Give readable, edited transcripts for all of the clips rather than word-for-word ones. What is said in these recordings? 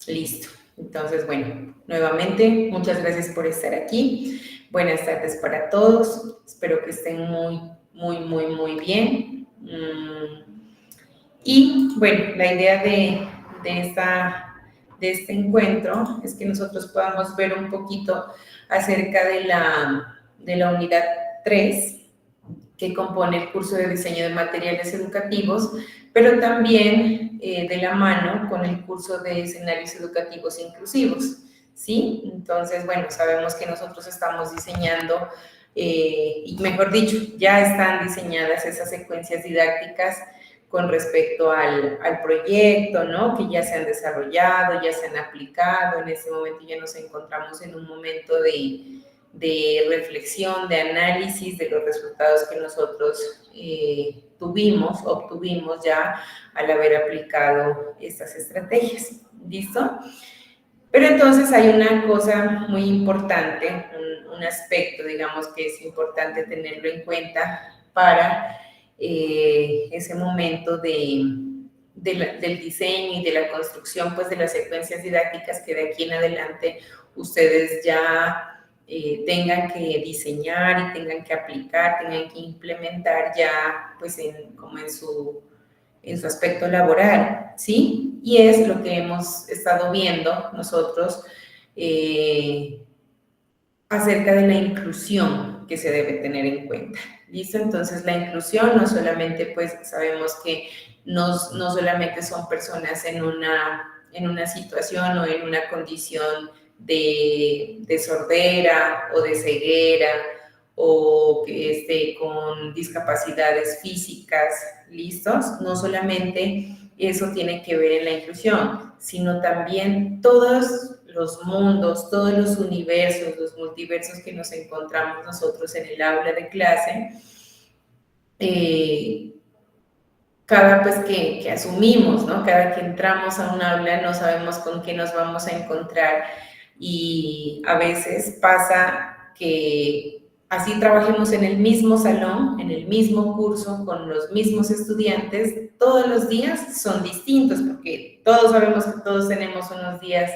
Listo. Entonces, bueno, nuevamente, muchas gracias por estar aquí. Buenas tardes para todos. Espero que estén muy bien. Y bueno, la idea de este encuentro es que nosotros podamos ver un poquito acerca de la unidad 3, que compone el curso de diseño de materiales educativos, pero también de la mano con el curso de escenarios educativos inclusivos, ¿sí? Entonces, bueno, sabemos que nosotros estamos diseñando, y mejor dicho, ya están diseñadas esas secuencias didácticas con respecto al proyecto, ¿no? Que ya se han desarrollado, ya se han aplicado. En este momento ya nos encontramos en un momento de reflexión, de análisis de los resultados que nosotros obtuvimos ya al haber aplicado estas estrategias. ¿Listo? Pero entonces hay una cosa muy importante, un aspecto, digamos, que es importante tenerlo en cuenta para ese momento del diseño y de la construcción, pues, de las secuencias didácticas que de aquí en adelante ustedes ya tengan que diseñar y tengan que aplicar, tengan que implementar ya, pues, como en su aspecto laboral, ¿sí? Y es lo que hemos estado viendo nosotros acerca de la inclusión que se debe tener en cuenta. ¿Listo? Entonces, la inclusión no solamente, pues, sabemos que no solamente son personas en una situación o en una condición de sordera o de ceguera o que esté con discapacidades físicas, ¿listos? No solamente eso tiene que ver en la inclusión, sino también todos los mundos, todos los universos, los multiversos que nos encontramos nosotros en el aula de clase, cada pues que asumimos, ¿no? Cada que entramos a un aula no sabemos con qué nos vamos a encontrar y a veces pasa que así trabajemos en el mismo salón, en el mismo curso, con los mismos estudiantes, todos los días son distintos porque todos sabemos que todos tenemos unos días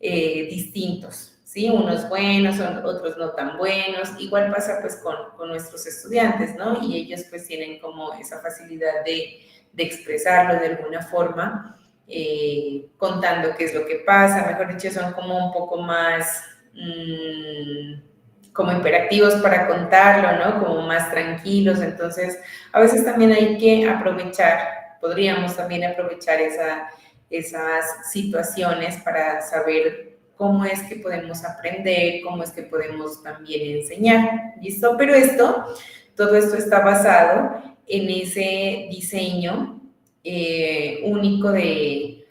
distintos, ¿sí? Unos buenos, otros no tan buenos. Igual pasa pues con nuestros estudiantes, ¿no? Y ellos pues tienen como esa facilidad de expresarlo de alguna forma, contando qué es lo que pasa. Mejor dicho, son como un poco más como imperativos para contarlo, ¿no? Como más tranquilos. Entonces, a veces también hay que aprovechar, podríamos también aprovechar esas situaciones para saber cómo es que podemos aprender, cómo es que podemos también enseñar, ¿listo? Pero todo esto está basado en ese diseño único del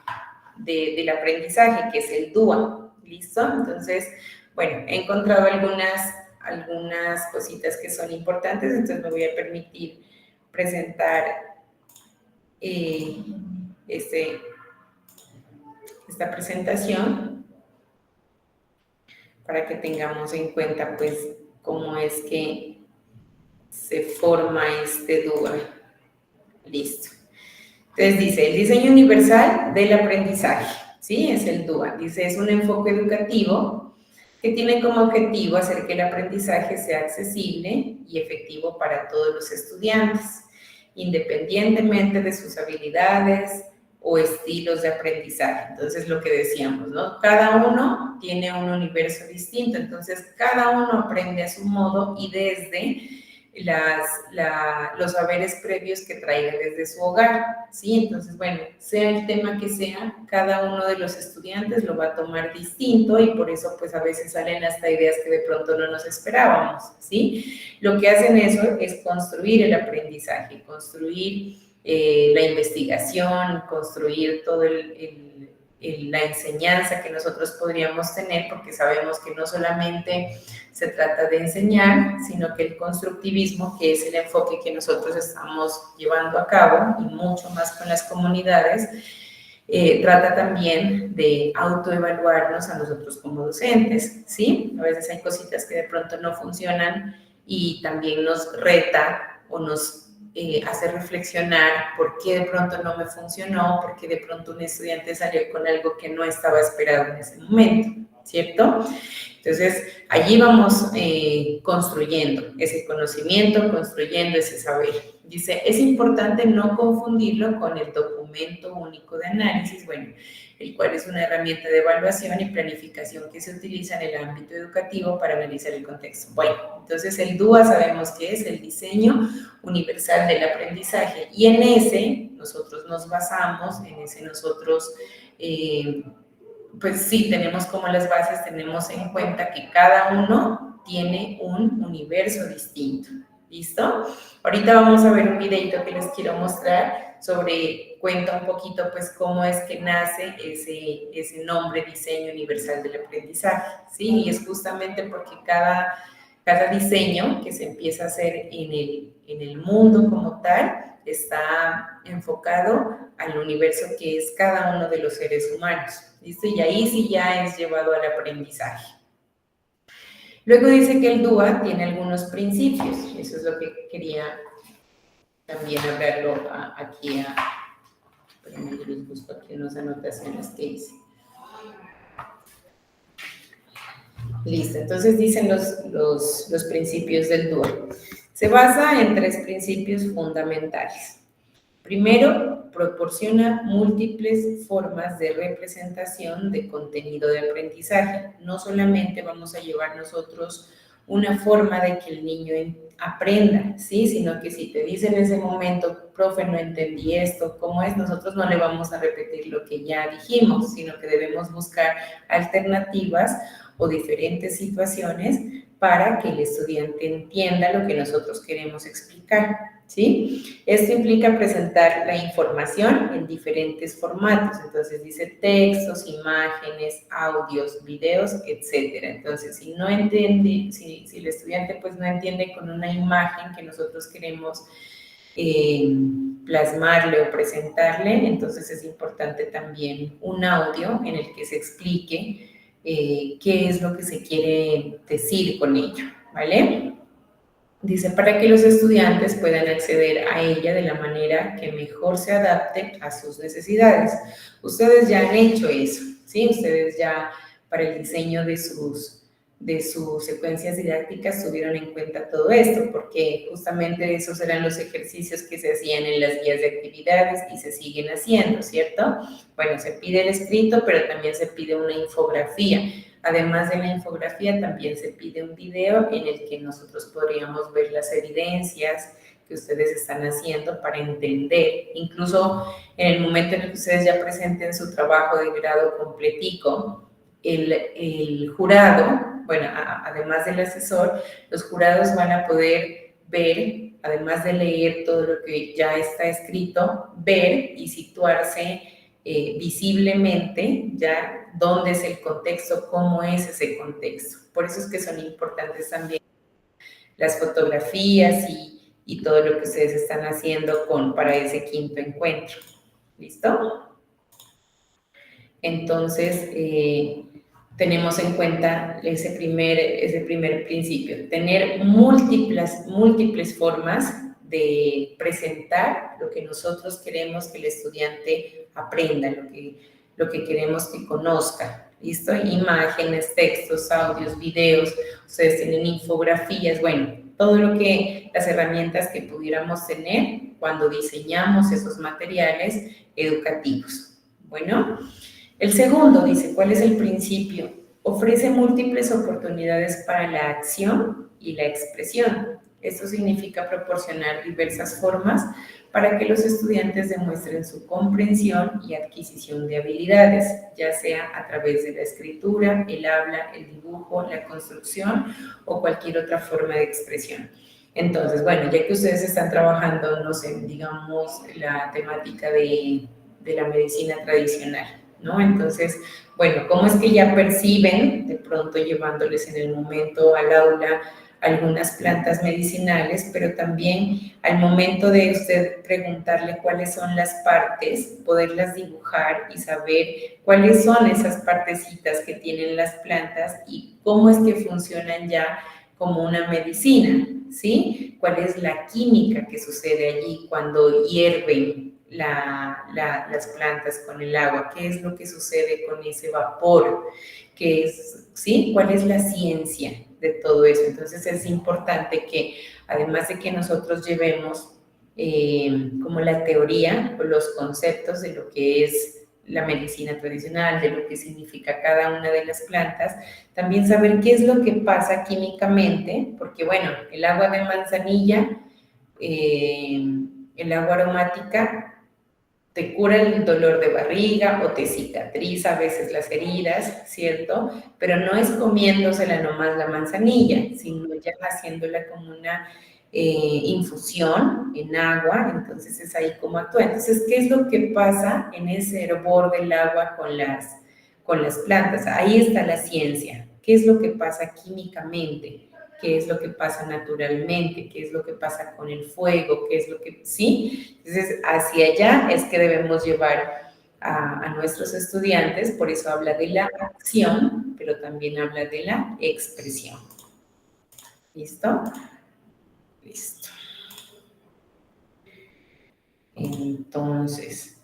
aprendizaje, que es el DUA, ¿listo? Entonces, bueno, he encontrado algunas cositas que son importantes, entonces me voy a permitir presentar esta presentación para que tengamos en cuenta pues cómo es que se forma este DUA. Listo. Entonces dice, el diseño universal del aprendizaje, ¿sí? Es el DUA. Dice, es un enfoque educativo que tiene como objetivo hacer que el aprendizaje sea accesible y efectivo para todos los estudiantes, independientemente de sus habilidades o estilos de aprendizaje. Entonces, lo que decíamos, ¿no? Cada uno tiene un universo distinto, entonces cada uno aprende a su modo y desde los saberes previos que traiga desde su hogar, ¿sí? Entonces, bueno, sea el tema que sea, cada uno de los estudiantes lo va a tomar distinto y por eso, pues, a veces salen hasta ideas que de pronto no nos esperábamos, ¿sí? Lo que hacen eso es construir el aprendizaje, construir la investigación, construir todo la enseñanza que nosotros podríamos tener, porque sabemos que no solamente se trata de enseñar, sino que el constructivismo, que es el enfoque que nosotros estamos llevando a cabo, y mucho más con las comunidades, trata también de autoevaluarnos a nosotros como docentes, ¿sí? A veces hay cositas que de pronto no funcionan y también nos reta o nos hacer reflexionar por qué de pronto no me funcionó, por qué de pronto un estudiante salió con algo que no estaba esperado en ese momento, ¿cierto? Entonces, allí vamos construyendo ese conocimiento, construyendo ese saber. Dice, es importante no confundirlo con el documento único de análisis, bueno, el cual es una herramienta de evaluación y planificación que se utiliza en el ámbito educativo para analizar el contexto. Bueno, entonces el DUA sabemos que es el diseño universal del aprendizaje y en ese nosotros nos basamos, en ese nosotros pues sí, tenemos como las bases, tenemos en cuenta que cada uno tiene un universo distinto. ¿Listo? Ahorita vamos a ver un videito que les quiero mostrar cuenta un poquito pues cómo es que nace ese nombre Diseño Universal del Aprendizaje, ¿sí? Y es justamente porque cada diseño que se empieza a hacer en el mundo como tal está enfocado al universo que es cada uno de los seres humanos, ¿listo? Y ahí sí ya es llevado al aprendizaje. Luego dice que el DUA tiene algunos principios, eso es lo que quería también hablarlo aquí. Espérenme, yo les busco aquí unas anotaciones que hice. Listo, entonces dicen los principios del DUA. Se basa en 3 principios fundamentales. Primero, proporciona múltiples formas de representación de contenido de aprendizaje. No solamente vamos a llevar nosotros una forma de que el niño aprenda, ¿sí? Sino que si te dice en ese momento, profe, no entendí esto, ¿cómo es? Nosotros no le vamos a repetir lo que ya dijimos, sino que debemos buscar alternativas o diferentes situaciones para que el estudiante entienda lo que nosotros queremos explicar, ¿sí? Esto implica presentar la información en diferentes formatos, entonces dice textos, imágenes, audios, videos, etcétera. Entonces, si no entiende, si el estudiante pues no entiende con una imagen que nosotros queremos plasmarle o presentarle, entonces es importante también un audio en el que se explique qué es lo que se quiere decir con ello, ¿vale? Dice, para que los estudiantes puedan acceder a ella de la manera que mejor se adapte a sus necesidades. Ustedes ya han hecho eso, ¿sí? Ustedes ya para el diseño de sus secuencias didácticas tuvieron en cuenta todo esto, porque justamente esos eran los ejercicios que se hacían en las guías de actividades y se siguen haciendo, ¿cierto? Bueno, se pide el escrito, pero también se pide una infografía. Además de la infografía, también se pide un video en el que nosotros podríamos ver las evidencias que ustedes están haciendo para entender. Incluso en el momento en el que ustedes ya presenten su trabajo de grado completico, el jurado, bueno, además del asesor, los jurados van a poder ver, además de leer todo lo que ya está escrito, ver y situarse visiblemente ya dónde es el contexto, cómo es ese contexto. Por eso es que son importantes también las fotografías y todo lo que ustedes están haciendo para ese quinto encuentro. ¿Listo? Entonces, tenemos en cuenta ese primer principio, tener múltiples formas de presentar lo que nosotros queremos que el estudiante aprenda, lo que queremos que conozca, ¿listo? Imágenes, textos, audios, videos, ustedes tienen infografías, bueno, todo las herramientas que pudiéramos tener cuando diseñamos esos materiales educativos. Bueno, el segundo dice, ¿cuál es el principio? Ofrece múltiples oportunidades para la acción y la expresión. Esto significa proporcionar diversas formas para que los estudiantes demuestren su comprensión y adquisición de habilidades, ya sea a través de la escritura, el habla, el dibujo, la construcción o cualquier otra forma de expresión. Entonces, bueno, ya que ustedes están trabajando, no sé, digamos, la temática de la medicina tradicional, ¿no? Entonces, bueno, ¿cómo es que ya perciben, de pronto llevándoles en el momento al aula algunas plantas medicinales, pero también al momento de usted preguntarle cuáles son las partes, poderlas dibujar y saber cuáles son esas partecitas que tienen las plantas y cómo es que funcionan ya como una medicina, ¿sí? ¿Cuál es la química que sucede allí cuando hierven las plantas con el agua? ¿Qué es lo que sucede con ese vapor? ¿Qué es, sí? ¿Cuál es la ciencia de todo eso? Entonces es importante que, además de que nosotros llevemos como la teoría o los conceptos de lo que es la medicina tradicional, de lo que significa cada una de las plantas, también saber qué es lo que pasa químicamente, porque bueno, el agua de manzanilla, el agua aromática, te cura el dolor de barriga o te cicatriza a veces las heridas, ¿cierto? Pero no es comiéndosela nomás la manzanilla, sino ya haciéndola como una infusión en agua, entonces es ahí como actúa. Entonces, ¿qué es lo que pasa en ese hervor del agua con las plantas? Ahí está la ciencia. ¿Qué es lo que pasa químicamente? ¿Qué es lo que pasa naturalmente? ¿Qué es lo que pasa con el fuego? ¿Qué es lo que, sí? Entonces, hacia allá es que debemos llevar a nuestros estudiantes, por eso habla de la acción, pero también habla de la expresión. ¿Listo? Listo. Entonces,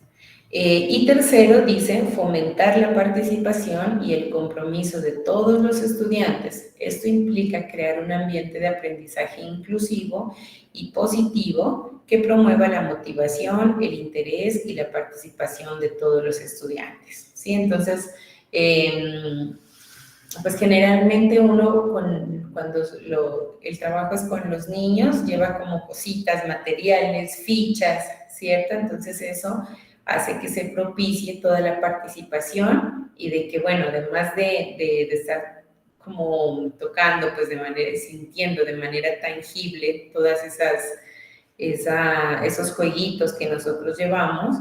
y tercero, dice fomentar la participación y el compromiso de todos los estudiantes. Esto implica crear un ambiente de aprendizaje inclusivo y positivo que promueva la motivación, el interés y la participación de todos los estudiantes. ¿Sí? Entonces, pues generalmente uno cuando el trabajo es con los niños lleva como cositas, materiales, fichas, ¿cierto? Entonces eso hace que se propicie toda la participación y de que, bueno, además de estar como tocando, pues sintiendo de manera tangible todas esos jueguitos que nosotros llevamos,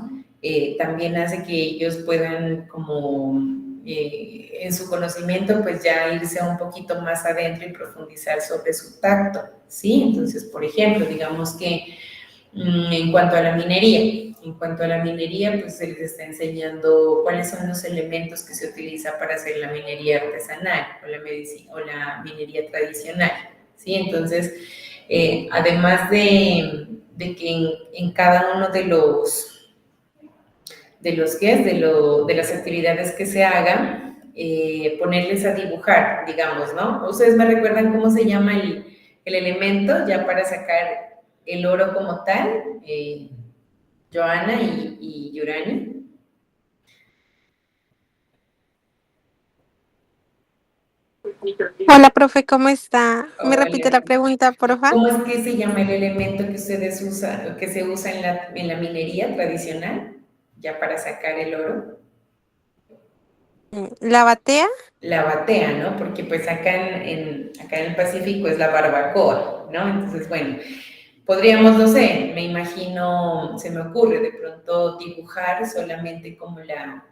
también hace que ellos puedan como en su conocimiento pues ya irse un poquito más adentro y profundizar sobre su tacto, ¿sí? Entonces, por ejemplo, digamos que en cuanto a la minería, pues se les está enseñando cuáles son los elementos que se utiliza para hacer la minería artesanal o la minería tradicional, ¿sí? Entonces, además de que en cada uno de las actividades que se hagan, ponerles a dibujar, digamos, ¿no? ¿Ustedes me recuerdan cómo se llama el elemento ya para sacar el oro como tal? Joana y Yurani. Hola, profe, ¿cómo está? ¿Me repite Hola. la pregunta, porfa? ¿Cómo es que se llama el elemento que ustedes usan, que se usa en la minería tradicional, ya para sacar el oro? ¿La batea? La batea, ¿no? Porque pues acá acá en el Pacífico es la barbacoa, ¿no? Entonces, bueno, podríamos, no sé, me imagino, se me ocurre de pronto dibujar solamente como la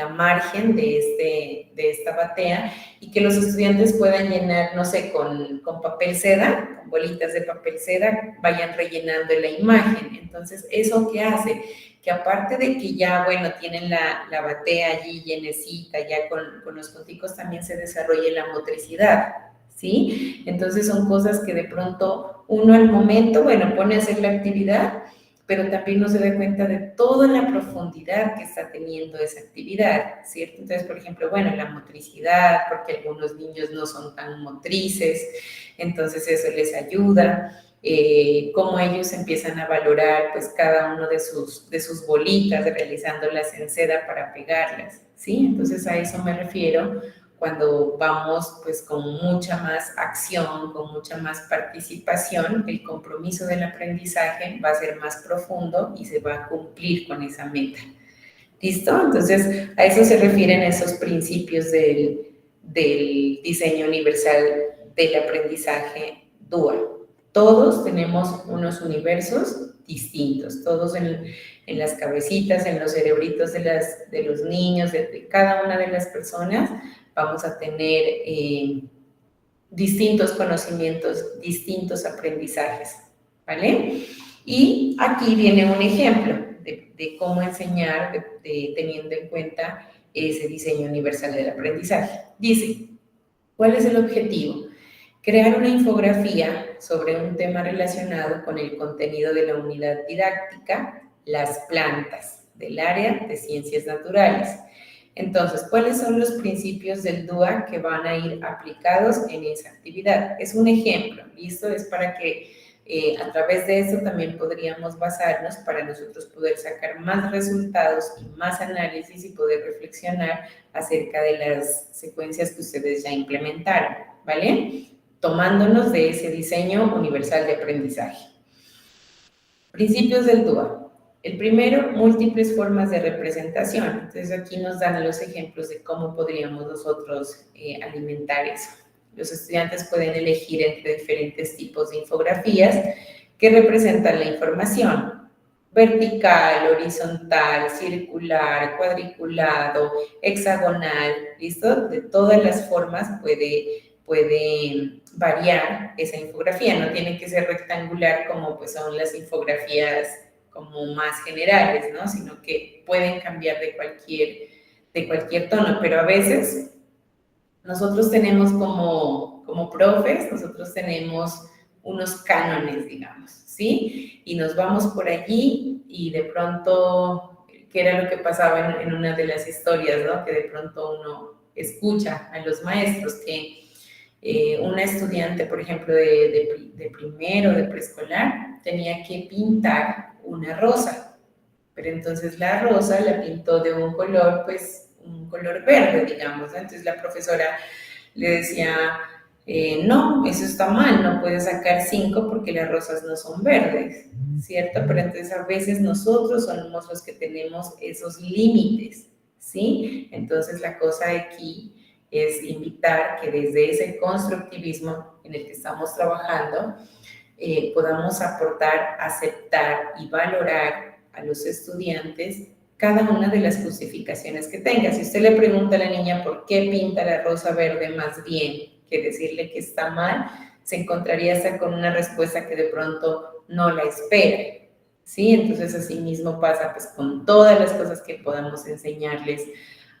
margen de esta batea y que los estudiantes puedan llenar, no sé, con papel seda, con bolitas de papel seda, vayan rellenando la imagen. Entonces, ¿eso qué hace? Que aparte de que ya, bueno, tienen la batea allí llenecita, ya con los punticos también se desarrolla la motricidad, ¿sí? Entonces son cosas que de pronto uno al momento, bueno, pone a hacer la actividad, pero también no se da cuenta de toda la profundidad que está teniendo esa actividad, ¿cierto? Entonces, por ejemplo, bueno, la motricidad, porque algunos niños no son tan motrices, entonces eso les ayuda. Cómo ellos empiezan a valorar pues cada uno de sus bolitas, realizándolas en seda para pegarlas, ¿sí? Entonces a eso me refiero cuando vamos pues con mucha más acción, con mucha más participación, el compromiso del aprendizaje va a ser más profundo y se va a cumplir con esa meta. ¿Listo? Entonces, a eso se refieren esos principios del diseño universal del aprendizaje dual. Todos tenemos unos universos distintos, todos en las cabecitas, en los cerebritos de los niños, de cada una de las personas, vamos a tener distintos conocimientos, distintos aprendizajes, ¿vale? Y aquí viene un ejemplo de cómo enseñar teniendo en cuenta ese diseño universal del aprendizaje. Dice, ¿cuál es el objetivo? Crear una infografía sobre un tema relacionado con el contenido de la unidad didáctica, las plantas, del área de ciencias naturales. Entonces, ¿cuáles son los principios del DUA que van a ir aplicados en esa actividad? Es un ejemplo, ¿listo? Es para que a través de eso también podríamos basarnos para nosotros poder sacar más resultados y más análisis y poder reflexionar acerca de las secuencias que ustedes ya implementaron, ¿vale? Tomándonos de ese diseño universal de aprendizaje. Principios del DUA. El primero, múltiples formas de representación. Entonces aquí nos dan los ejemplos de cómo podríamos nosotros alimentar eso. Los estudiantes pueden elegir entre diferentes tipos de infografías que representan la información. Vertical, horizontal, circular, cuadriculado, hexagonal, ¿listo? De todas las formas puede variar esa infografía. No tiene que ser rectangular como pues son las infografías como más generales, ¿no? Sino que pueden cambiar de cualquier tono, pero a veces nosotros tenemos como profes, nosotros tenemos unos cánones, digamos, ¿sí? Y nos vamos por allí y de pronto, ¿qué era lo que pasaba en una de las historias, ¿no? Que de pronto uno escucha a los maestros que una estudiante, por ejemplo, de primero, de preescolar, tenía que pintar una rosa, pero entonces la rosa la pintó de un color, pues, un color verde, digamos, ¿no? Entonces la profesora le decía, no, eso está mal, no puedes sacar 5 porque las rosas no son verdes, ¿cierto? Pero entonces a veces nosotros somos los que tenemos esos límites, ¿sí? Entonces la cosa aquí es invitar que desde ese constructivismo en el que estamos trabajando, podamos aportar, aceptar y valorar a los estudiantes cada una de las justificaciones que tenga. Si usted le pregunta a la niña por qué pinta la rosa verde más bien que decirle que está mal, se encontraría hasta con una respuesta que de pronto no la espera, ¿sí? Entonces así mismo pasa pues con todas las cosas que podamos enseñarles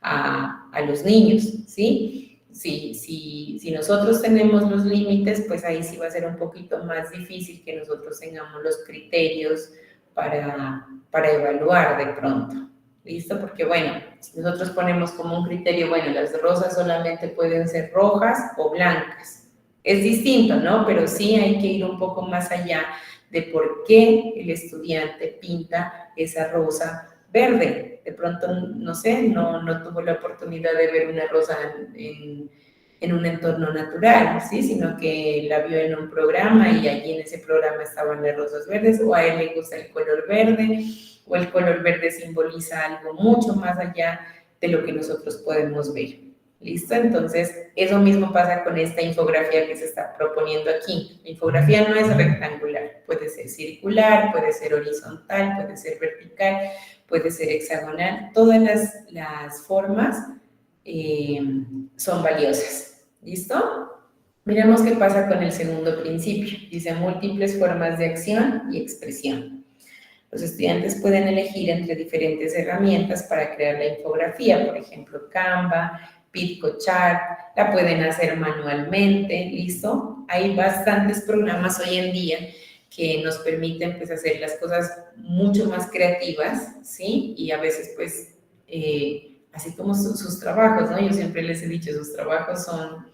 a los niños, ¿sí? Si nosotros tenemos los límites, pues ahí sí va a ser un poquito más difícil que nosotros tengamos los criterios para evaluar de pronto, ¿listo? Porque bueno, si nosotros ponemos como un criterio, bueno, las rosas solamente pueden ser rojas o blancas, es distinto, ¿no? Pero sí hay que ir un poco más allá de por qué el estudiante pinta esa rosa verde. De pronto, no sé, no tuvo la oportunidad de ver una rosa en un entorno natural, ¿sí? Sino que la vio en un programa y allí en ese programa estaban las rosas verdes, o a él le gusta el color verde, o el color verde simboliza algo mucho más allá de lo que nosotros podemos ver. ¿Listo? Entonces, eso mismo pasa con esta infografía que se está proponiendo aquí. La infografía no es rectangular, puede ser circular, puede ser horizontal, puede ser vertical, puede ser hexagonal. Todas las formas son valiosas. ¿Listo? Miremos qué pasa con el segundo principio. Dice múltiples formas de acción y expresión. Los estudiantes pueden elegir entre diferentes herramientas para crear la infografía, por ejemplo, Canva, Pitcochart, la pueden hacer manualmente, ¿listo? Hay bastantes programas hoy en día que nos permiten pues hacer las cosas mucho más creativas, ¿sí? Y a veces pues, así como sus trabajos, ¿no? Yo siempre les he dicho, sus trabajos son,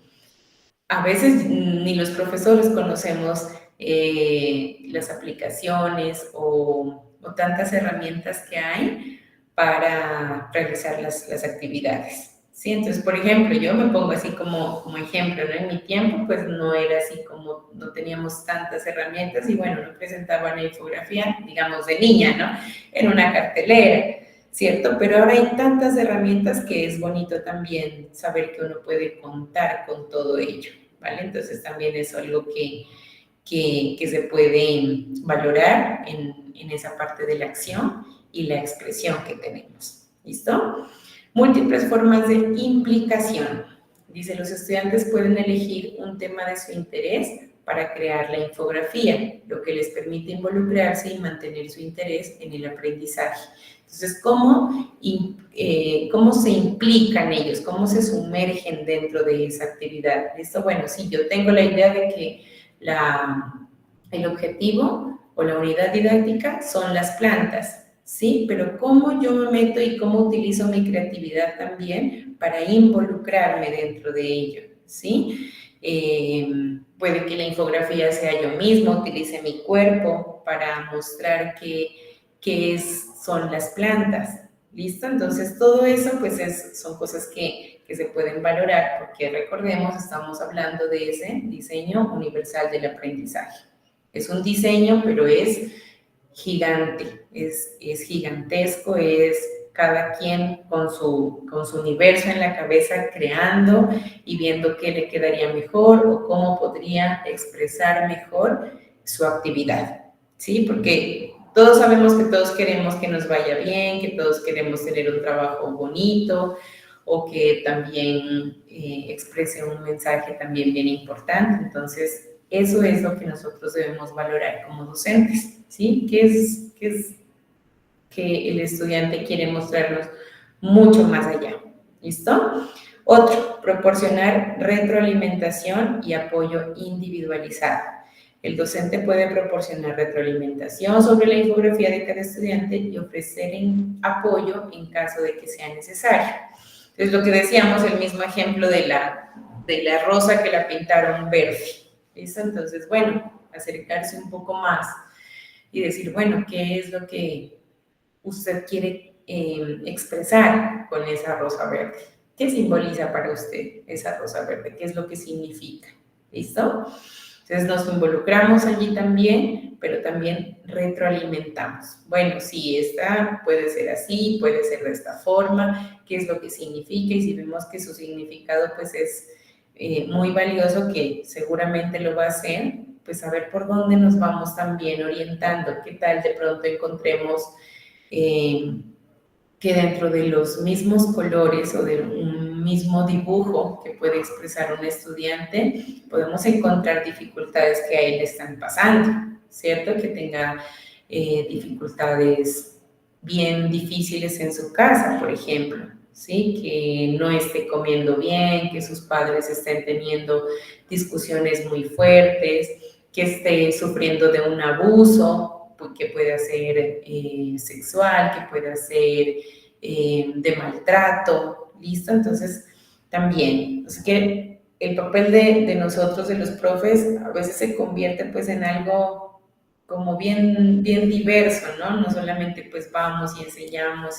a veces ni los profesores conocemos las aplicaciones o tantas herramientas que hay para realizar las actividades. Sí, entonces, por ejemplo, yo me pongo así como ejemplo, ¿no? En mi tiempo, pues no era así como, no teníamos tantas herramientas y bueno, no presentaban la infografía, digamos, de niña, ¿no? En una cartelera, ¿cierto? Pero ahora hay tantas herramientas que es bonito también saber que uno puede contar con todo ello, ¿vale? Entonces también es algo que se puede valorar en esa parte de la acción y la expresión que tenemos, ¿listo? Múltiples formas de implicación. Dice, los estudiantes pueden elegir un tema de su interés para crear la infografía, lo que les permite involucrarse y mantener su interés en el aprendizaje. Entonces, ¿cómo se implican ellos? ¿Cómo se sumergen dentro de esa actividad? ¿Listo? Bueno, sí, yo tengo la idea de que el objetivo o la unidad didáctica son las plantas, ¿sí? Pero ¿cómo yo me meto y cómo utilizo mi creatividad también para involucrarme dentro de ello, ¿sí? Puede que la infografía sea yo misma, utilice mi cuerpo para mostrar qué son las plantas, ¿listo? Entonces, todo eso, pues, son cosas que se pueden valorar, porque recordemos, estamos hablando de ese diseño universal del aprendizaje. Es un diseño, pero es gigante, es gigantesco, es cada quien con su universo en la cabeza creando y viendo qué le quedaría mejor o cómo podría expresar mejor su actividad, ¿sí? Porque todos sabemos que todos queremos que nos vaya bien, que todos queremos tener un trabajo bonito o que también exprese un mensaje también bien importante. Entonces, eso es lo que nosotros debemos valorar como docentes, ¿sí? ¿Qué es que el estudiante quiere mostrarnos mucho más allá? ¿Listo? Otro, proporcionar retroalimentación y apoyo individualizado. El docente puede proporcionar retroalimentación sobre la infografía de cada estudiante y ofrecer apoyo en caso de que sea necesario. Entonces, lo que decíamos, el mismo ejemplo de la rosa que la pintaron verde. ¿Listo? Entonces, bueno, acercarse un poco más y decir, bueno, ¿qué es lo que usted quiere expresar con esa rosa verde? ¿Qué simboliza para usted esa rosa verde? ¿Qué es lo que significa? ¿Listo? Entonces nos involucramos allí también, pero también retroalimentamos. Bueno, sí, esta puede ser así, puede ser de esta forma, qué es lo que significa, y si vemos que su significado pues es muy valioso, que seguramente lo va a hacer, pues a ver por dónde nos vamos también orientando. ¿Qué tal de pronto encontremos que dentro de los mismos colores o de un mismo dibujo que puede expresar un estudiante, podemos encontrar dificultades que a él le están pasando, ¿cierto? Que tenga dificultades bien difíciles en su casa, por ejemplo, ¿sí? Que no esté comiendo bien, que sus padres estén teniendo discusiones muy fuertes, que esté sufriendo de un abuso, que puede ser sexual, que puede ser de maltrato, ¿listo? Entonces, también, así que el papel de nosotros, de los profes, a veces se convierte pues en algo como bien diverso, ¿no? No solamente pues vamos y enseñamos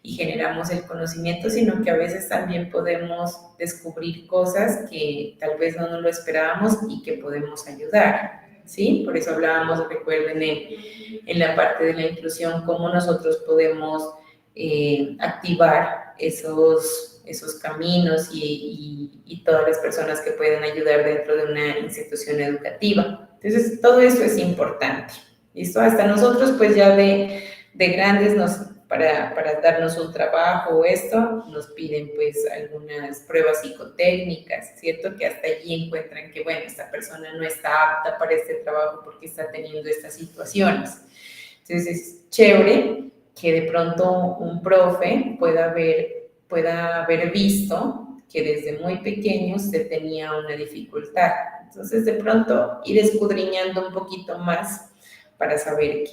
y generamos el conocimiento, sino que a veces también podemos descubrir cosas que tal vez no nos lo esperábamos y que podemos ayudar, ¿sí? Por eso hablábamos, recuerden, en la parte de la inclusión, cómo nosotros podemos activar esos caminos y todas las personas que pueden ayudar dentro de una institución educativa. Entonces, todo eso es importante, ¿listo? Hasta nosotros, pues ya de grandes, para darnos un trabajo o esto, nos piden pues algunas pruebas psicotécnicas, ¿cierto? Que hasta allí encuentran que, bueno, esta persona no está apta para este trabajo porque está teniendo estas situaciones. Entonces, es chévere que de pronto un profe pueda haber visto que desde muy pequeño usted tenía una dificultad. Entonces, de pronto, ir escudriñando un poquito más para saber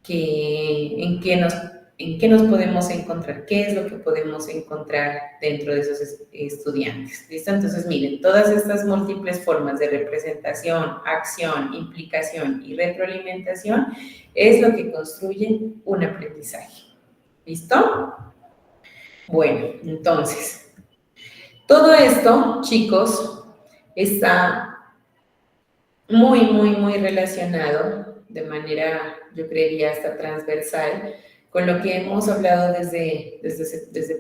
en qué nos podemos encontrar, qué es lo que podemos encontrar dentro de esos estudiantes. ¿Listo? Entonces, miren, todas estas múltiples formas de representación, acción, implicación y retroalimentación es lo que construye un aprendizaje. ¿Listo? Bueno, entonces, todo esto, chicos, está muy, muy, muy relacionado de manera, yo creería, hasta transversal con lo que hemos hablado desde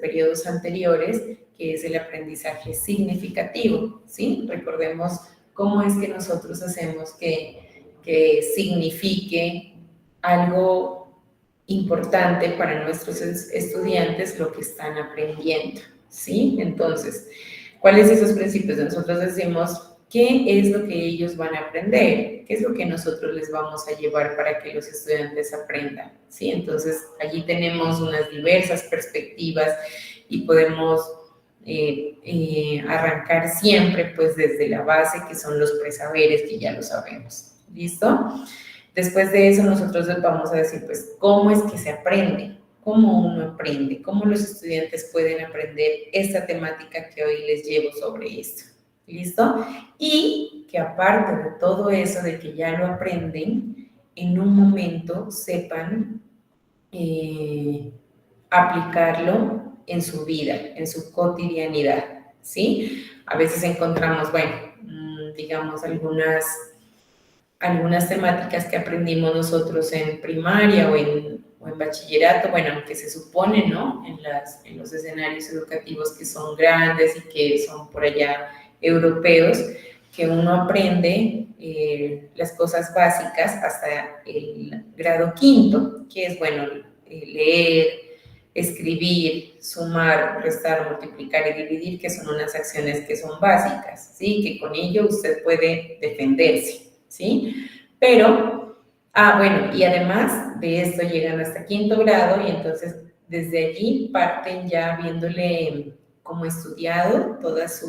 periodos anteriores, que es el aprendizaje significativo, ¿sí? Recordemos cómo es que nosotros hacemos que signifique algo importante para nuestros estudiantes lo que están aprendiendo, ¿sí? Entonces, ¿cuáles son esos principios? Nosotros decimos qué es lo que ellos van a aprender, qué es lo que nosotros les vamos a llevar para que los estudiantes aprendan, ¿sí? Entonces, allí tenemos unas diversas perspectivas y podemos arrancar siempre pues desde la base, que son los presaberes, que ya lo sabemos. ¿Listo? Después de eso nosotros les vamos a decir pues cómo es que se aprende, cómo uno aprende, cómo los estudiantes pueden aprender esta temática que hoy les llevo sobre esto. ¿Listo? Y que aparte de todo eso, de que ya lo aprenden, en un momento sepan aplicarlo en su vida, en su cotidianidad, ¿sí? A veces encontramos, bueno, digamos, algunas temáticas que aprendimos nosotros en primaria o en bachillerato, bueno, aunque se supone, ¿no? En los escenarios educativos que son grandes y que son por allá europeos, que uno aprende las cosas básicas hasta el grado quinto, que es, bueno, leer, escribir, sumar, restar, multiplicar y dividir, que son unas acciones que son básicas, ¿sí? Que con ello usted puede defenderse, ¿sí? Pero, bueno, y además de esto llegan hasta quinto grado y entonces desde allí parten ya viéndole como estudiado todas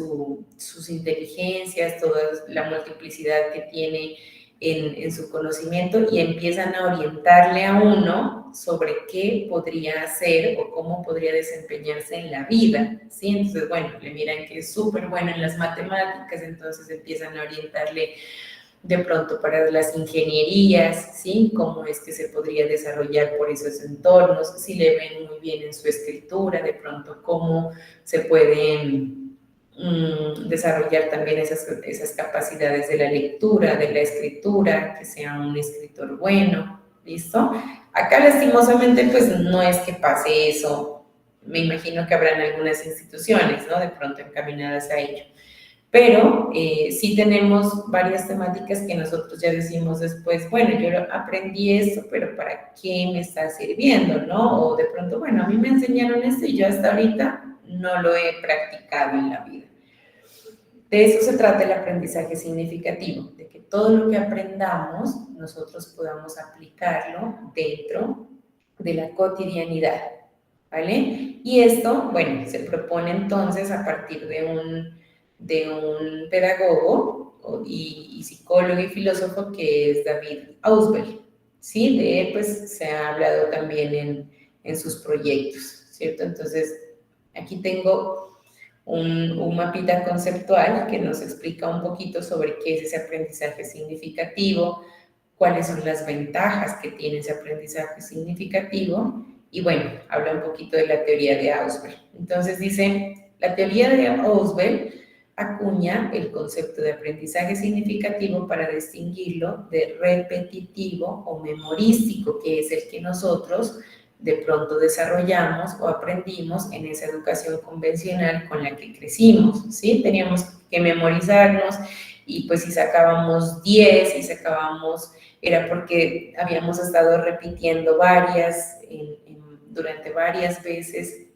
sus inteligencias, toda la multiplicidad que tiene en su conocimiento y empiezan a orientarle a uno sobre qué podría hacer o cómo podría desempeñarse en la vida, ¿sí? Entonces, bueno, le miran que es súper bueno en las matemáticas, entonces empiezan a orientarle de pronto para las ingenierías, ¿sí? Cómo es que se podría desarrollar por esos entornos, si le ven muy bien en su escritura, de pronto cómo se pueden desarrollar también esas capacidades de la lectura, de la escritura, que sea un escritor bueno, ¿listo? Acá lastimosamente pues no es que pase eso, me imagino que habrán algunas instituciones, ¿no? De pronto encaminadas a ello. Pero sí tenemos varias temáticas que nosotros ya decimos después, bueno, yo aprendí esto, pero ¿para qué me está sirviendo, no? O de pronto, bueno, a mí me enseñaron esto y yo hasta ahorita no lo he practicado en la vida. De eso se trata el aprendizaje significativo, de que todo lo que aprendamos nosotros podamos aplicarlo dentro de la cotidianidad, ¿vale? Y esto, bueno, se propone entonces a partir de un pedagogo y psicólogo y filósofo que es David Ausubel, ¿sí? De él pues se ha hablado también en sus proyectos, ¿cierto? Entonces, aquí tengo un mapita conceptual que nos explica un poquito sobre qué es ese aprendizaje significativo, cuáles son las ventajas que tiene ese aprendizaje significativo y bueno, habla un poquito de la teoría de Ausubel. Entonces dice, la teoría de Ausubel acuña el concepto de aprendizaje significativo para distinguirlo de repetitivo o memorístico, que es el que nosotros de pronto desarrollamos o aprendimos en esa educación convencional con la que crecimos, ¿sí? Teníamos que memorizarnos y pues si sacábamos 10 y sacábamos, era porque habíamos estado repitiendo durante varias veces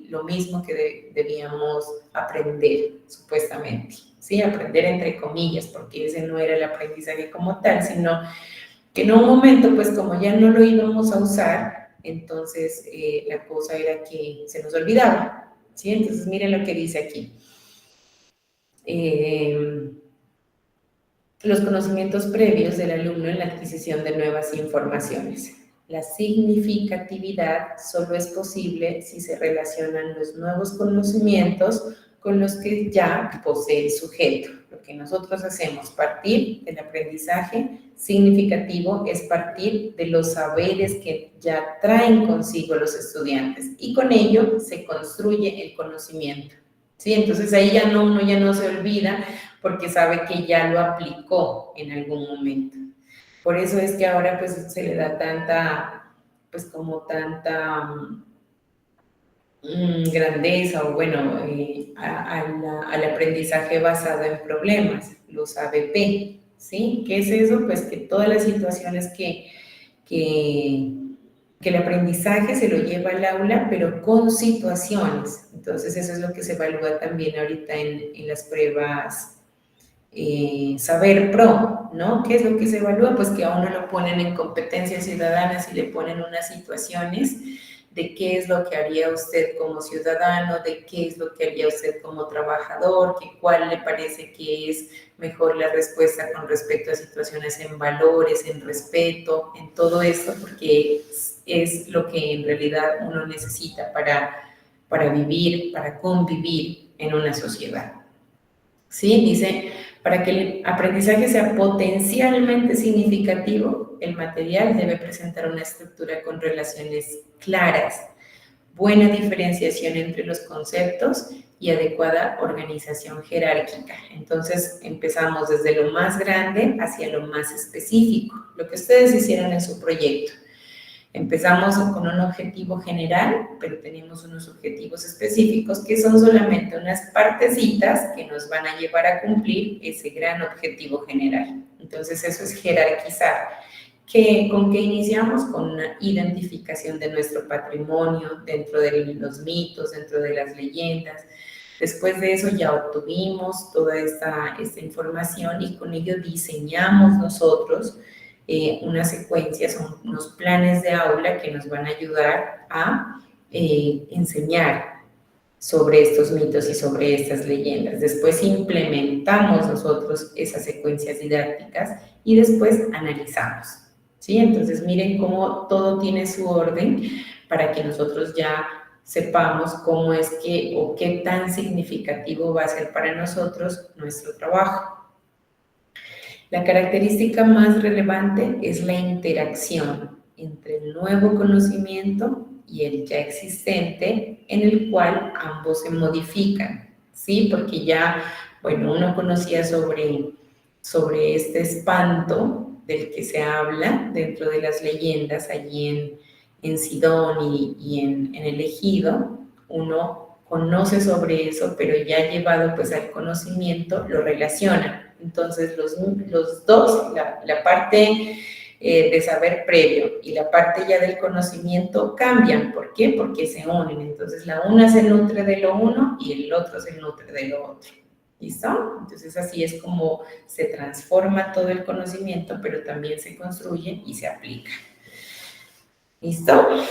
lo mismo que debíamos aprender, supuestamente, ¿sí? Aprender entre comillas, porque ese no era el aprendizaje como tal, sino que en un momento, pues como ya no lo íbamos a usar, entonces la cosa era que se nos olvidaba, ¿sí? Entonces miren lo que dice aquí. Los conocimientos previos del alumno en la adquisición de nuevas informaciones. La significatividad solo es posible si se relacionan los nuevos conocimientos con los que ya posee el sujeto. Lo que nosotros hacemos partir del aprendizaje significativo es partir de los saberes que ya traen consigo los estudiantes y con ello se construye el conocimiento, ¿sí? Entonces ahí uno ya no se olvida porque sabe que ya lo aplicó en algún momento. Por eso es que ahora pues se le da tanta, pues como tanta grandeza o bueno, al aprendizaje basado en problemas, los ABP, ¿sí? ¿Qué es eso? Pues que todas las situaciones que el aprendizaje se lo lleva al aula, pero con situaciones. Entonces, eso es lo que se evalúa también ahorita en las pruebas saber pro, ¿no? ¿Qué es lo que se evalúa? Pues que a uno lo ponen en competencias ciudadanas y le ponen unas situaciones de qué es lo que haría usted como ciudadano, de qué es lo que haría usted como trabajador, que cuál le parece que es mejor la respuesta con respecto a situaciones en valores, en respeto, en todo esto, porque es lo que en realidad uno necesita para vivir, para convivir en una sociedad. ¿Sí? Dice, para que el aprendizaje sea potencialmente significativo, el material debe presentar una estructura con relaciones claras, buena diferenciación entre los conceptos y adecuada organización jerárquica. Entonces, empezamos desde lo más grande hacia lo más específico, lo que ustedes hicieron en su proyecto. Empezamos con un objetivo general, pero tenemos unos objetivos específicos que son solamente unas partecitas que nos van a llevar a cumplir ese gran objetivo general. Entonces, eso es jerarquizar. ¿Con qué iniciamos? Con una identificación de nuestro patrimonio dentro de los mitos, dentro de las leyendas. Después de eso ya obtuvimos toda esta información y con ello diseñamos nosotros una secuencia, son unos planes de aula que nos van a ayudar a enseñar sobre estos mitos y sobre estas leyendas. Después implementamos nosotros esas secuencias didácticas y después analizamos. ¿Sí? Entonces miren cómo todo tiene su orden para que nosotros ya sepamos cómo es que o qué tan significativo va a ser para nosotros nuestro trabajo. La característica más relevante es la interacción entre el nuevo conocimiento y el ya existente, en el cual ambos se modifican, ¿sí? Porque ya, bueno, uno conocía sobre este espanto del que se habla dentro de las leyendas allí en Sidón y en el Ejido. Uno conoce sobre eso, pero ya llevado pues al conocimiento lo relaciona. Entonces, los dos, la parte de saber previo y la parte ya del conocimiento cambian. ¿Por qué? Porque se unen. Entonces, la una se nutre de lo uno y el otro se nutre de lo otro. ¿Listo? Entonces, así es como se transforma todo el conocimiento, pero también se construye y se aplica. ¿Listo?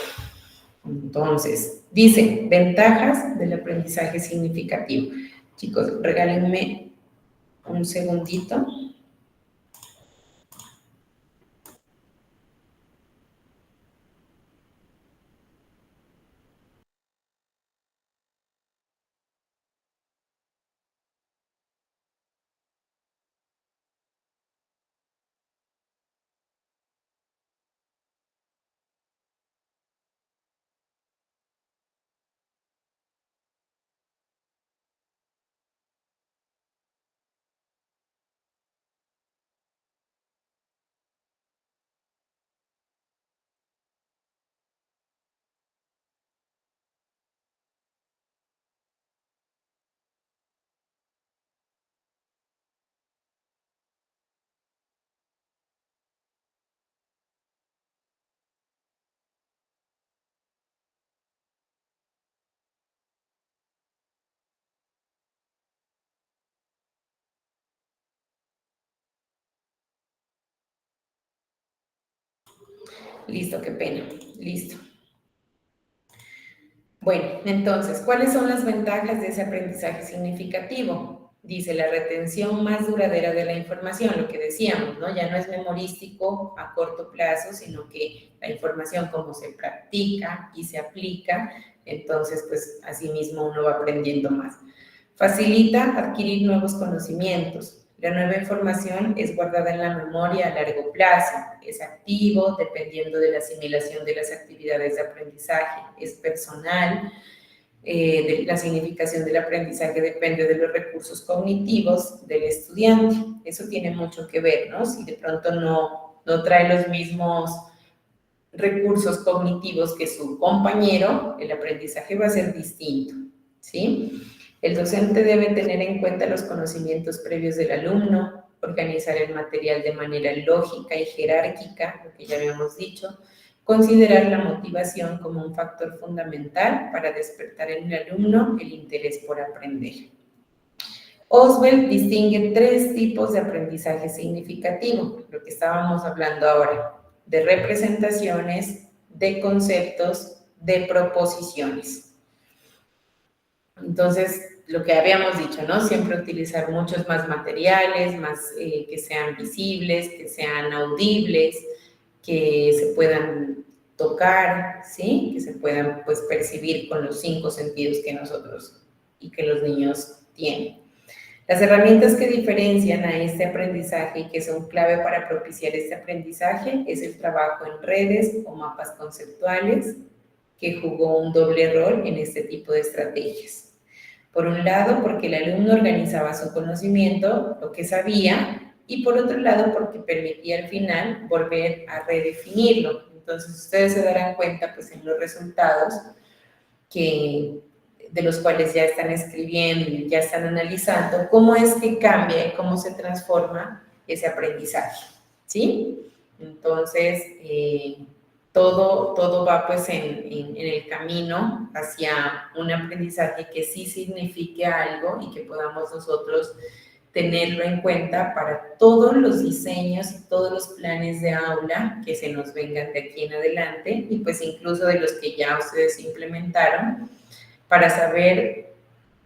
Entonces, dice, ventajas del aprendizaje significativo. Chicos, regálenme un segundito. Listo, qué pena. Listo. Bueno, entonces, ¿cuáles son las ventajas de ese aprendizaje significativo? Dice, la retención más duradera de la información, lo que decíamos, ¿no? Ya no es memorístico a corto plazo, sino que la información como se practica y se aplica, entonces, pues, así mismo uno va aprendiendo más. Facilita adquirir nuevos conocimientos. La nueva información es guardada en la memoria a largo plazo, es activo dependiendo de la asimilación de las actividades de aprendizaje, es personal, la significación del aprendizaje depende de los recursos cognitivos del estudiante. Eso tiene mucho que ver, ¿no? Si de pronto no trae los mismos recursos cognitivos que su compañero, el aprendizaje va a ser distinto, ¿sí? El docente debe tener en cuenta los conocimientos previos del alumno, organizar el material de manera lógica y jerárquica, lo que ya habíamos dicho, considerar la motivación como un factor fundamental para despertar en el alumno el interés por aprender. Oswald distingue tres tipos de aprendizaje significativo, lo que estábamos hablando ahora, de representaciones, de conceptos, de proposiciones. Entonces, lo que habíamos dicho, ¿no? Siempre utilizar muchos más materiales, más que sean visibles, que sean audibles, que se puedan tocar, ¿sí? Que se puedan, pues, percibir con los 5 sentidos que nosotros y que los niños tienen. Las herramientas que diferencian a este aprendizaje y que son clave para propiciar este aprendizaje es el trabajo en redes o mapas conceptuales, que jugó un doble rol en este tipo de estrategias. Por un lado, porque el alumno organizaba su conocimiento, lo que sabía, y por otro lado, porque permitía al final volver a redefinirlo. Entonces, ustedes se darán cuenta, pues, en los resultados de los cuales ya están escribiendo y ya están analizando, cómo es que cambia y cómo se transforma ese aprendizaje, ¿sí? Entonces, todo va pues en el camino hacia un aprendizaje que sí signifique algo y que podamos nosotros tenerlo en cuenta para todos los diseños y todos los planes de aula que se nos vengan de aquí en adelante y pues incluso de los que ya ustedes implementaron, para saber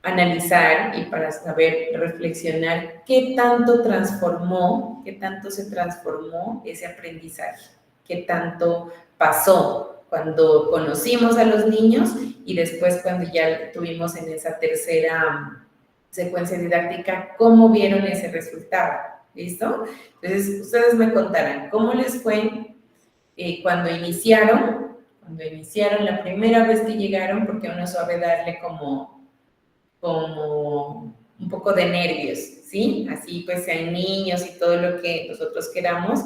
analizar y para saber reflexionar qué tanto transformó, qué tanto se transformó ese aprendizaje, qué tanto pasó cuando conocimos a los niños y después cuando ya tuvimos en esa tercera secuencia didáctica, cómo vieron ese resultado, ¿listo? Entonces, ustedes me contarán cómo les fue cuando iniciaron la primera vez que llegaron, porque uno sabe darle como un poco de nervios, ¿sí? Así pues sean niños y todo lo que nosotros queramos,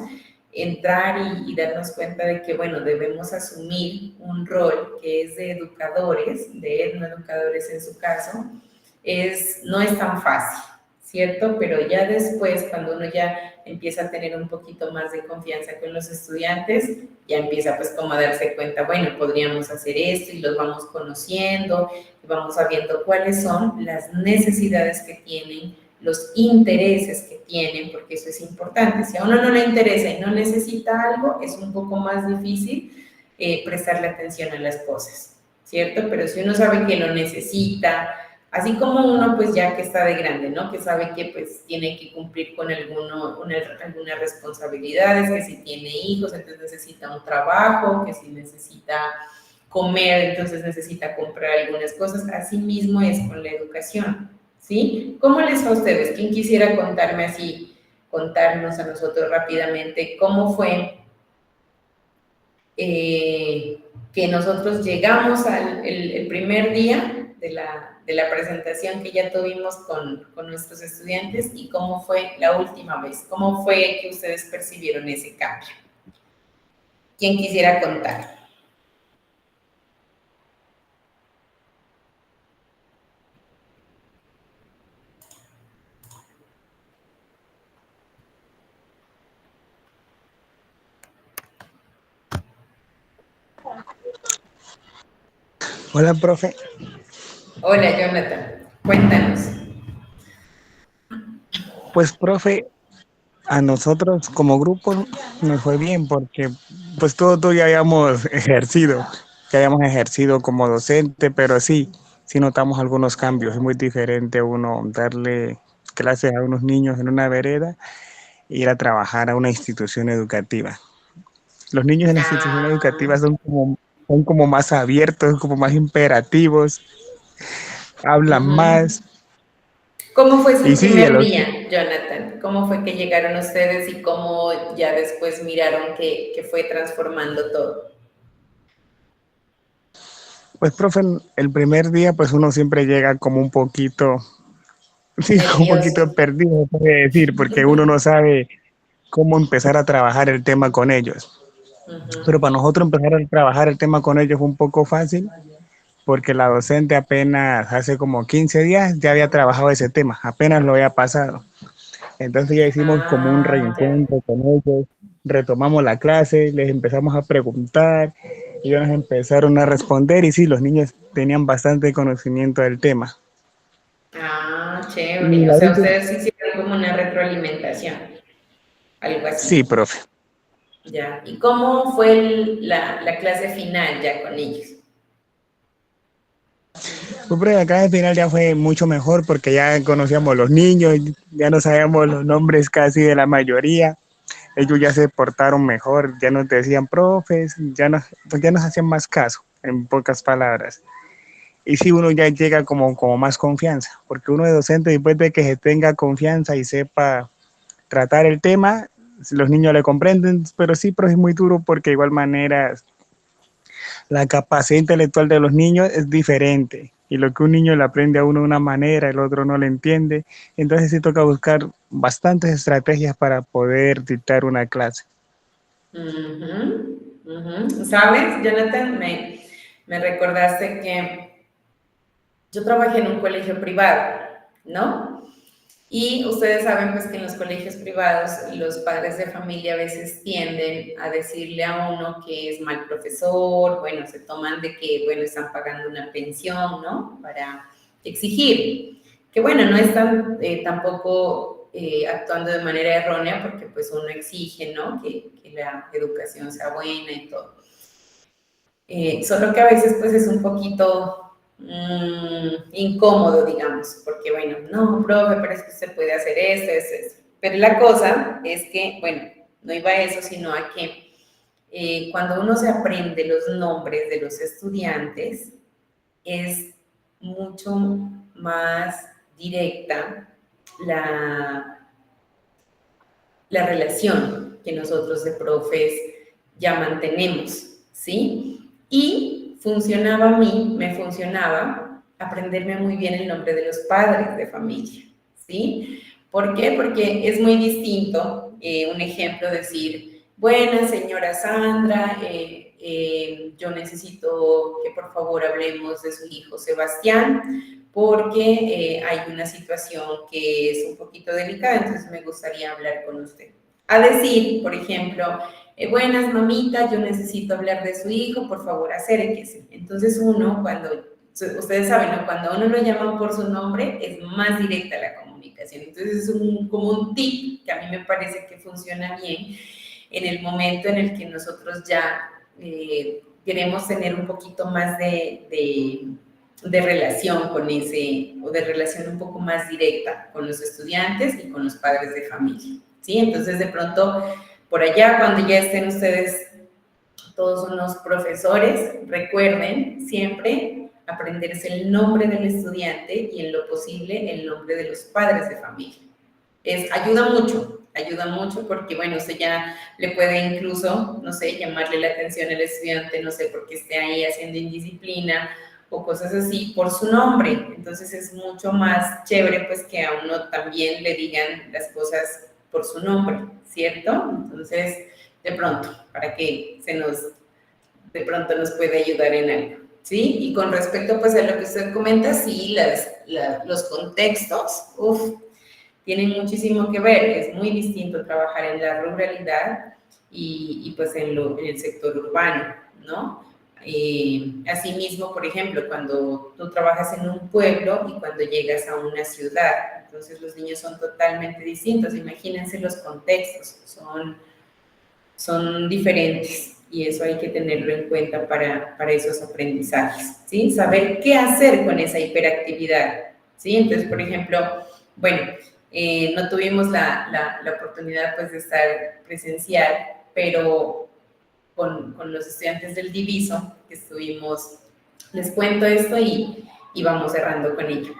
entrar y darnos cuenta de que, bueno, debemos asumir un rol que es de educadores, de etnoeducadores en su caso, no es tan fácil, ¿cierto? Pero ya después, cuando uno ya empieza a tener un poquito más de confianza con los estudiantes, ya empieza pues como a darse cuenta, bueno, podríamos hacer esto y los vamos conociendo, y vamos sabiendo cuáles son las necesidades que tienen, los intereses que tienen, porque eso es importante. Si a uno no le interesa y no necesita algo, es un poco más difícil prestarle atención a las cosas, ¿cierto? Pero si uno sabe que lo necesita, así como uno pues ya que está de grande, ¿no? Que sabe que pues tiene que cumplir con algunas responsabilidades, que si tiene hijos, entonces necesita un trabajo, que si necesita comer, entonces necesita comprar algunas cosas. Así mismo es con la educación, ¿sí? ¿Cómo les va a ustedes? ¿Quién quisiera contarnos a nosotros rápidamente cómo fue que nosotros llegamos el primer día de la presentación que ya tuvimos con nuestros estudiantes y cómo fue la última vez? ¿Cómo fue que ustedes percibieron ese cambio? ¿Quién quisiera contar? Hola, profe. Hola, Jonathan. Cuéntanos. Pues, profe, a nosotros como grupo nos fue bien porque pues todo ya ya habíamos ejercido como docente, pero sí notamos algunos cambios. Es muy diferente uno darle clases a unos niños en una vereda e ir a trabajar a una institución educativa. Los niños en la institución educativa son como más abiertos, como más imperativos, hablan más. ¿Cómo fue su Y sí, primer día, Jonathan? ¿Cómo fue que llegaron ustedes y cómo ya después miraron que fue transformando todo? Pues, profe, el primer día, pues uno siempre llega como un poquito, sí, un poquito Nervioso. perdido, puede decir, porque uno no sabe cómo empezar a trabajar el tema con ellos. Pero para nosotros empezar a trabajar el tema con ellos fue un poco fácil, porque la docente apenas hace como 15 días ya había trabajado ese tema, apenas lo había pasado. Entonces ya hicimos como un Ya. reencuentro con ellos, retomamos la clase, les empezamos a preguntar, ellos nos empezaron a responder y sí, los niños tenían bastante conocimiento del tema. Ah, Y chévere. O la sea, última, ustedes hicieron como una retroalimentación, algo sí, así. profe. Ya. ¿Y cómo fue la clase final ya con ellos? Pero acá al final ya fue mucho mejor porque ya conocíamos los niños, ya no sabíamos los nombres casi de la mayoría. Ellos ya se portaron mejor, ya nos decían profes, pues ya nos hacían más caso, en pocas palabras. Y sí, uno ya llega como más confianza, porque uno de docente, después de que se tenga confianza y sepa tratar el tema, los niños le comprenden, pero sí, pero es muy duro porque de igual manera la capacidad intelectual de los niños es diferente. Y lo que un niño le aprende a uno de una manera, el otro no le entiende. Entonces sí toca buscar bastantes estrategias para poder dictar una clase. Ujú, ujú. ¿Sabes, Jonathan? Me recordaste que yo trabajé en un colegio privado, ¿no? Y ustedes saben pues que en los colegios privados los padres de familia a veces tienden a decirle a uno que es mal profesor, bueno, se toman de que, bueno, están pagando una pensión, ¿no? Para exigir, que bueno, no están tampoco actuando de manera errónea porque pues uno exige, ¿no? Que la educación sea buena y todo. Solo que a veces pues es un poquito incómodo, digamos, porque bueno, no, profe, pero es que usted puede hacer esto, esto, esto. Pero la cosa es que, bueno, no iba a eso, sino a que cuando uno se aprende los nombres de los estudiantes, es mucho más directa la, la relación que nosotros de profes ya mantenemos, ¿sí? Y funcionaba a mí, me funcionaba aprenderme muy bien el nombre de los padres de familia, ¿sí? ¿Por qué? Porque es muy distinto, un ejemplo, decir, buena señora Sandra, yo necesito que por favor hablemos de su hijo Sebastián, porque hay una situación que es un poquito delicada, entonces me gustaría hablar con usted. A decir, por ejemplo, buenas mamita, yo necesito hablar de su hijo, por favor acérquese. Entonces uno, cuando, ustedes saben, ¿no? Cuando uno lo llama por su nombre, es más directa la comunicación. Entonces es como un tip que a mí me parece que funciona bien en el momento en el que nosotros ya queremos tener un poquito más de relación con ese, o de relación un poco más directa con los estudiantes y con los padres de familia, ¿sí? Entonces, de pronto, por allá, cuando ya estén ustedes todos unos profesores, recuerden siempre aprenderse el nombre del estudiante y en lo posible el nombre de los padres de familia. Ayuda mucho porque, bueno, usted ya le puede incluso, no sé, llamarle la atención al estudiante, no sé, porque esté ahí haciendo indisciplina o cosas así por su nombre. Entonces es mucho más chévere pues que a uno también le digan las cosas por su nombre, ¿cierto? Entonces, de pronto, para que de pronto nos puede ayudar en algo, ¿sí? Y con respecto pues a lo que usted comenta, sí, los contextos, tienen muchísimo que ver, es muy distinto trabajar en la ruralidad y pues en el sector urbano, ¿no? Asimismo, por ejemplo, cuando tú trabajas en un pueblo y cuando llegas a una ciudad, entonces los niños son totalmente distintos, imagínense los contextos, son diferentes y eso hay que tenerlo en cuenta para esos aprendizajes, ¿sí? Saber qué hacer con esa hiperactividad, ¿sí? Entonces, por ejemplo, bueno, no tuvimos la oportunidad pues de estar presencial, pero con los estudiantes del Diviso que estuvimos, les cuento esto y vamos cerrando con ello.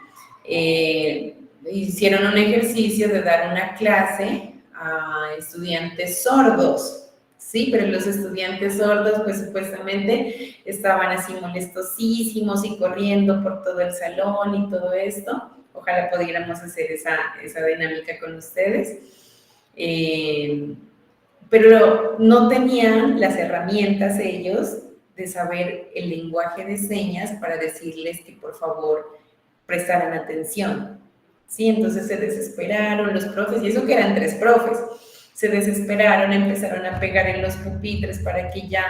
Hicieron un ejercicio de dar una clase a estudiantes sordos, ¿sí? Pero los estudiantes sordos, pues supuestamente estaban así molestosísimos y corriendo por todo el salón y todo esto. Ojalá pudiéramos hacer esa dinámica con ustedes. Pero no tenían las herramientas ellos de saber el lenguaje de señas para decirles que por favor prestaran atención. Sí, entonces se desesperaron los profes, y eso que eran 3 profes, se desesperaron, empezaron a pegar en los pupitres para que ya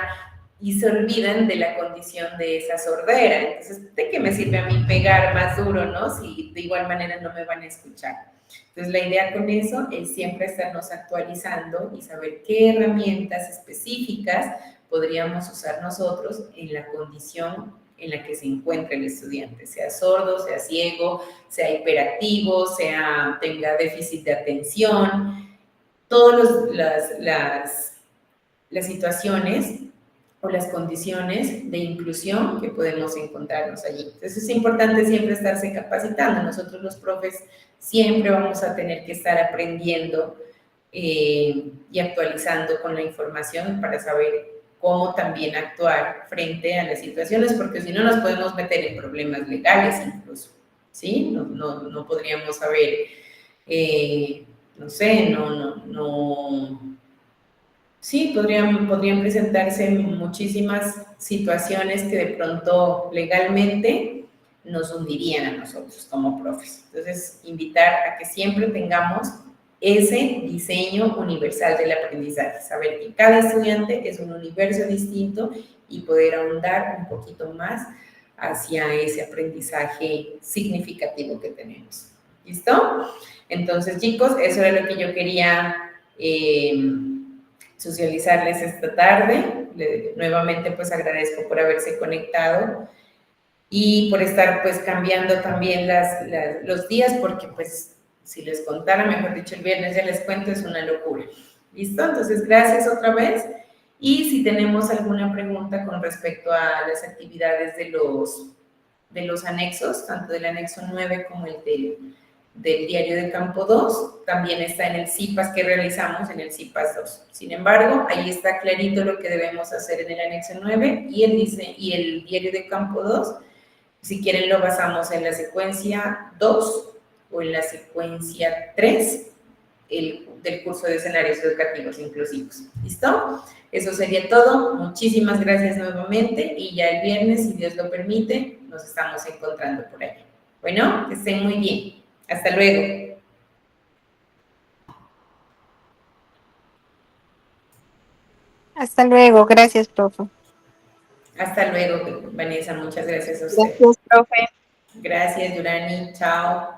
y se olvidan de la condición de esa sordera. Entonces, ¿de qué me sirve a mí pegar más duro, no? Si de igual manera no me van a escuchar. Entonces, la idea con eso es siempre estarnos actualizando y saber qué herramientas específicas podríamos usar nosotros en la condición en la que se encuentra el estudiante, sea sordo, sea ciego, sea hiperactivo, sea tenga déficit de atención, todas las situaciones o las condiciones de inclusión que podemos encontrarnos allí. Entonces es importante siempre estarse capacitando. Nosotros los profes siempre vamos a tener que estar aprendiendo y actualizando con la información para saber cómo también actuar frente a las situaciones, porque si no nos podemos meter en problemas legales incluso, ¿sí? No podríamos saber, no sé, sí, podrían presentarse muchísimas situaciones que de pronto legalmente nos hundirían a nosotros como profes. Entonces, invitar a que siempre tengamos ese diseño universal del aprendizaje, saber que cada estudiante es un universo distinto y poder ahondar un poquito más hacia ese aprendizaje significativo que tenemos. ¿Listo? Entonces, chicos, eso era lo que yo quería socializarles esta tarde. Nuevamente, pues agradezco por haberse conectado y por estar pues cambiando también los días, porque pues si les contara, mejor dicho, el viernes ya les cuento, es una locura. ¿Listo? Entonces, gracias otra vez. Y si tenemos alguna pregunta con respecto a las actividades de los anexos, tanto del anexo 9 como el del diario de campo 2, también está en el CIPAS que realizamos, en el CIPAS 2. Sin embargo, ahí está clarito lo que debemos hacer en el anexo 9 y el diario de campo 2. Si quieren lo basamos en la secuencia 2 o en la secuencia 3 del curso de escenarios educativos inclusivos. ¿Listo? Eso sería todo. Muchísimas gracias nuevamente y ya el viernes, si Dios lo permite, nos estamos encontrando por ahí. Bueno, que estén muy bien. Hasta luego. Hasta luego. Gracias, profe. Hasta luego, Vanessa. Muchas gracias a usted. Gracias, profe. Gracias, Durani. Chao.